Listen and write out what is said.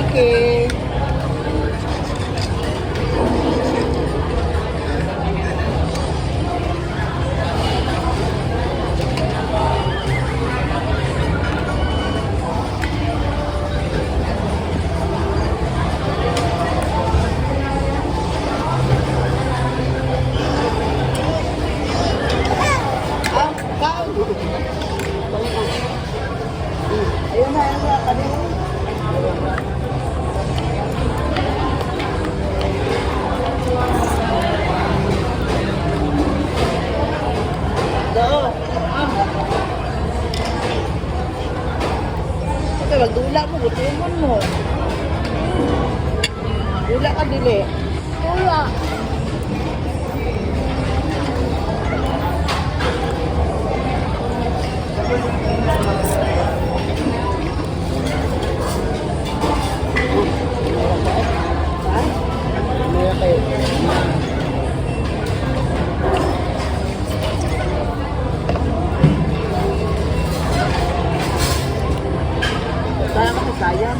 Kiki. Ayun na, ayun na, kanina. Oo. Okay, magdula mo, gutuman mo. Dula ka, dili. Dula. Sayang kasi sayang.